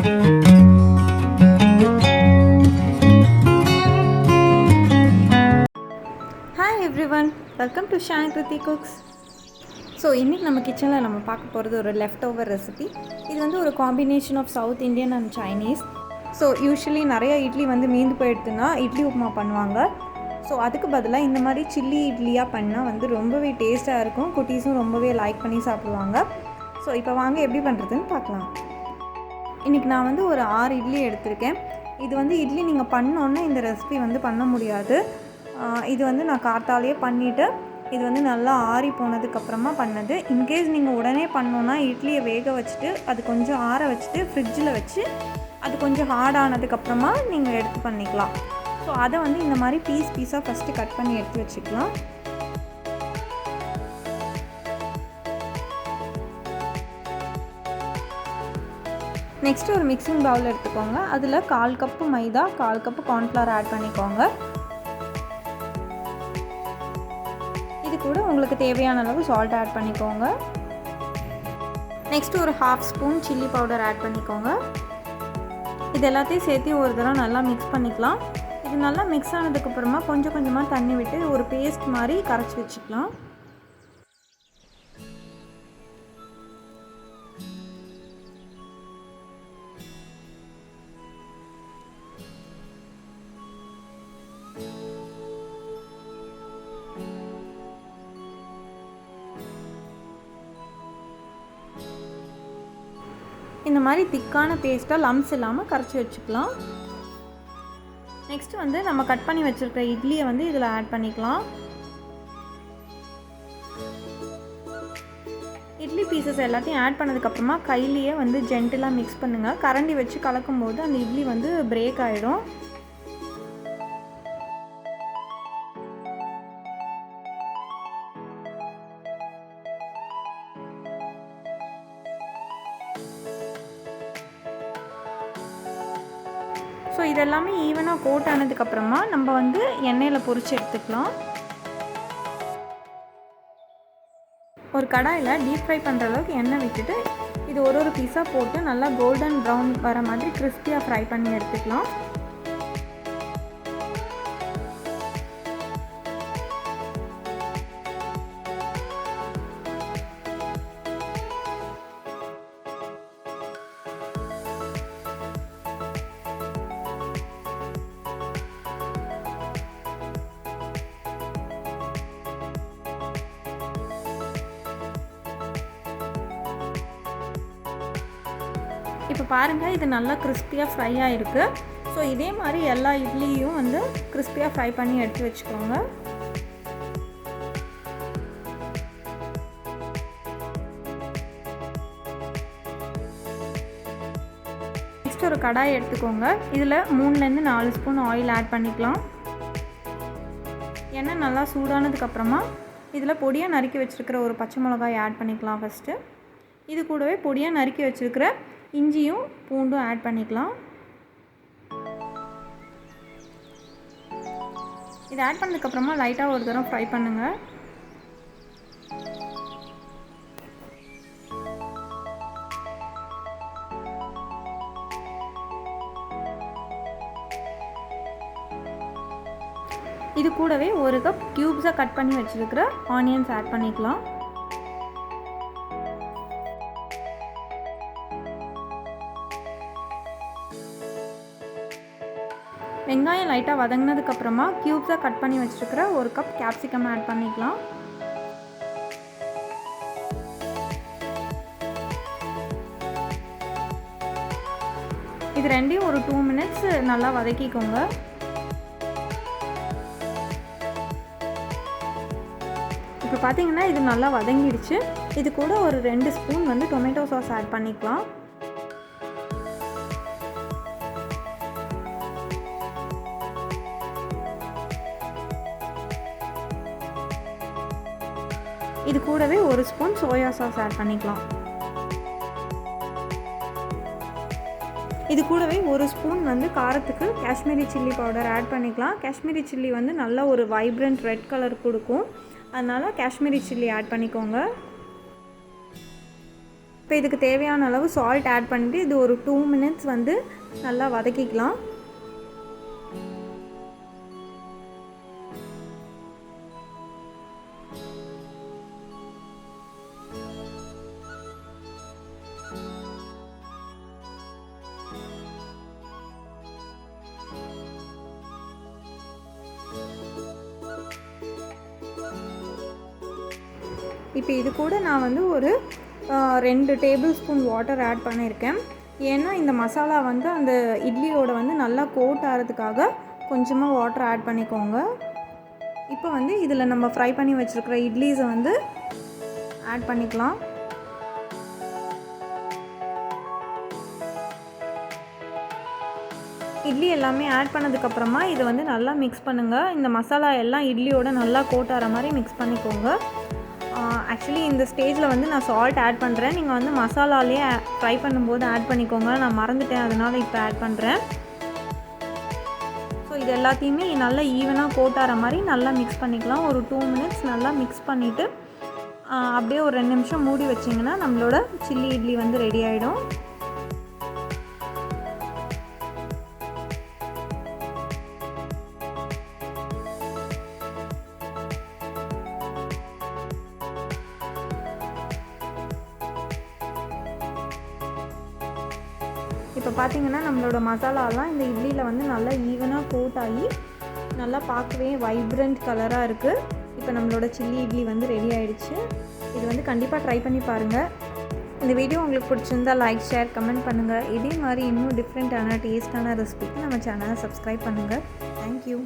Hi everyone, welcome to Shine Kriti Cooks. So இன்றைக்கி நம்ம கிச்சனில் நம்ம பார்க்க போகிறது ஒரு லெஃப்ட் ஓவர் ரெசிபி. இது வந்து ஒரு combination of south Indian and Chinese. So usually நிறைய இட்லி வந்து மீந்து போயிடுதுன்னா இட்லி உப்புமா பண்ணுவாங்க. ஸோ அதுக்கு பதிலாக இந்த மாதிரி சில்லி இட்லியாக பண்ணால் வந்து ரொம்பவே டேஸ்ட்டாக இருக்கும். குட்டீஸும் ரொம்பவே லைக் பண்ணி சாப்பிடுவாங்க. ஸோ இப்போ வாங்க எப்படி பண்ணுறதுன்னு பார்க்கலாம். இன்றைக்கி நான் வந்து ஒரு 6 இட்லி எடுத்திருக்கேன். இது வந்து இட்லி நீங்கள் பண்ணோன்னே இந்த ரெசிபி வந்து பண்ண முடியாது. இது வந்து நான் காத்தாலேயே பண்ணிவிட்டு இது வந்து நல்லா ஆறி போனதுக்கப்புறமா பண்ணது. இன்கேஸ் நீங்கள் உடனே பண்ணோன்னா இட்லியை வேக வச்சுட்டு அது கொஞ்சம் ஆற வச்சுட்டு ஃப்ரிட்ஜில் வச்சு அது கொஞ்சம் ஹார்ட் ஆனதுக்கப்புறமா நீங்கள் எடுத்து பண்ணிக்கலாம். ஸோ அதை வந்து இந்த மாதிரி பீஸாக ஃபஸ்ட்டு கட் பண்ணி எடுத்து வச்சுக்கலாம். நெக்ஸ்ட்டு ஒரு மிக்சிங் பவுல் எடுத்துக்கோங்க. அதில் 1/4 கப்பு மைதா, 1/4 கப்பு கார்ன்ஃப்ளவர் ஆட் பண்ணிக்கோங்க. இது கூட உங்களுக்கு தேவையான அளவு சால்ட் ஆட் பண்ணிக்கோங்க. நெக்ஸ்ட்டு ஒரு 1/2 ஸ்பூன் சில்லி பவுடர் ஆட் பண்ணிக்கோங்க. இது எல்லாத்தையும் சேர்த்து ஒரு தடவை நல்லா மிக்ஸ் பண்ணிக்கலாம். இது நல்லா மிக்ஸ் ஆனதுக்கப்புறமா கொஞ்சம் கொஞ்சமாக தண்ணி விட்டு ஒரு பேஸ்ட் மாதிரி கரைச்சி வச்சுக்கலாம். இந்த மாதிரி திக்கான பேஸ்ட்டாக லம்ஸ் இல்லாமல் கரைச்சி வச்சுக்கலாம். நெக்ஸ்ட்டு வந்து நம்ம கட் பண்ணி வச்சுருக்கிற இட்லியை வந்து இதில் ஆட் பண்ணிக்கலாம். இட்லி பீசஸ் எல்லாத்தையும் ஆட் பண்ணதுக்கப்புறமா கையிலேயே வந்து ஜென்டிலாக மிக்ஸ் பண்ணுங்கள். கரண்டி வச்சு கலக்கும்போது அந்த இட்லி வந்து பிரேக் ஆகிடும். ஸோ இதெல்லாமே ஈவனாக கோட் ஆனதுக்கப்புறமா நம்ம வந்து எண்ணெயில் பொரித்து எடுத்துக்கலாம். ஒரு கடாயில் டீப் ஃப்ரை பண்ணுற அளவுக்கு எண்ணெய் விட்டுட்டு இது ஒரு பீஸாக போட்டு நல்லா கோல்டன் ப்ரௌன் வர மாதிரி கிறிஸ்பியாக ஃப்ரை பண்ணி எடுத்துக்கலாம். இப்போ பாருங்கள், இது நல்லா கிறிஸ்பியாக ஃப்ரை ஆகிருக்கு. ஸோ இதே மாதிரி எல்லா இட்லியும் வந்து கிறிஸ்பியாக ஃப்ரை பண்ணி எடுத்து வச்சுக்கோங்க. நெக்ஸ்ட் ஒரு கடாய் எடுத்துக்கோங்க. இதில் 3லேருந்து 4 ஸ்பூன் ஆயில் ஆட் பண்ணிக்கலாம். எண்ணெய் நல்லா சூடானதுக்கப்புறமா இதில் பொடியாக நறுக்கி வச்சுருக்கிற ஒரு பச்சை மிளகாய் ஆட் பண்ணிக்கலாம் ஃபஸ்ட்டு. இது கூடவே பொடியாக நறுக்கி வச்சுருக்கிற இஞ்சியும் பூண்டும் ஆட் பண்ணிக்கலாம். இதை ஆட் பண்ணதுக்கப்புறமா லைட்டாக ஒரு தடவை ஃப்ரை பண்ணுங்கள். இது கூடவே 1 கப் க்யூப்ஸாக கட் பண்ணி வச்சுருக்கிற ஆனியன்ஸ் ஆட் பண்ணிக்கலாம். வெங்காயம் லைட்டாக வதங்கினதுக்கப்புறமா க்யூப்ஸாக கட் பண்ணி வச்சுருக்கிற 1 கப் கேப்சிகம் ஆட் பண்ணிக்கலாம். இது ரெண்டையும் ஒரு 2 மினிட்ஸ் நல்லா வதக்கிக்கோங்க. இப்போ பார்த்தீங்கன்னா இது நல்லா வதங்கிடுச்சு. இது கூட ஒரு 2 ஸ்பூன் வந்து டொமேட்டோ சாஸ் ஆட் பண்ணிக்கலாம். இது கூடவே 1 ஸ்பூன் சோயா சாஸ் ஆட் பண்ணிக்கலாம். இது கூடவே 1 ஸ்பூன் வந்து காரத்துக்கு காஷ்மீரி சில்லி பவுடர் ஆட் பண்ணிக்கலாம். காஷ்மீரி சில்லி வந்து நல்ல ஒரு வைப்ரண்ட் ரெட் கலர் கொடுக்கும். அதனால் காஷ்மீரி சில்லி ஆட் பண்ணிக்கோங்க. இப்போ இதுக்கு தேவையான அளவு சால்ட் ஆட் பண்ணிவிட்டு இது ஒரு 2 minutes வந்து நல்லா வதக்கிக்கலாம். இப்போ இது கூட நான் வந்து ஒரு 2 டேபிள் ஸ்பூன் வாட்டர் ஆட் பண்ணியிருக்கேன். ஏன்னா இந்த மசாலா வந்து அந்த இட்லியோட வந்து நல்லா கோட் ஆகிறதுக்காக கொஞ்சமாக வாட்டர் ஆட் பண்ணிக்கோங்க. இப்போ வந்து இதில் நம்ம ஃப்ரை பண்ணி வச்சுருக்கிற இட்லிஸை வந்து ஆட் பண்ணிக்கலாம். இட்லி எல்லாமே ஆட் பண்ணதுக்கப்புறமா இதை வந்து நல்லா மிக்ஸ் பண்ணுங்கள். இந்த மசாலா எல்லாம் இட்லியோட நல்லா கோட் ஆகிற மாதிரி மிக்ஸ் பண்ணிக்கோங்க. ஆக்சுவலி இந்த ஸ்டேஜில் வந்து நான் சால்ட் ஆட் பண்ணுறேன். நீங்கள் வந்து மசாலாலேயே ஃப்ரை பண்ணும்போது ஆட் பண்ணிக்கோங்க. நான் மறந்துட்டேன், அதனால் இப்போ ஆட் பண்ணுறேன். ஸோ இது எல்லாத்தையுமே நல்லா ஈவனாக கோட் ஆகிற மாதிரி நல்லா மிக்ஸ் பண்ணிக்கலாம். ஒரு 2 minutes நல்லா மிக்ஸ் பண்ணிவிட்டு அப்படியே ஒரு 2 நிமிஷம் மூடி வச்சிங்கன்னா நம்மளோட சில்லி இட்லி வந்து ரெடி ஆகிடும். இப்போ பார்த்திங்கன்னா நம்மளோட மசாலாலாம் இந்த இட்லியில் வந்து நல்லா ஈவனாக கோட் ஆகி நல்லா பார்க்கவே வைப்ரண்ட் கலராக இருக்குது. இப்போ நம்மளோட சில்லி இட்லி வந்து ரெடி ஆகிடுச்சு. இது வந்து கண்டிப்பாக ட்ரை பண்ணி பாருங்கள். இந்த வீடியோ உங்களுக்கு பிடிச்சிருந்தா லைக், ஷேர், கமெண்ட் பண்ணுங்கள். இதே மாதிரி இன்னும் டிஃப்ரெண்ட்டான டேஸ்ட்டான ரெசிபிக்கு நம்ம சேனலை சப்ஸ்கிரைப் பண்ணுங்கள். தேங்க்யூ.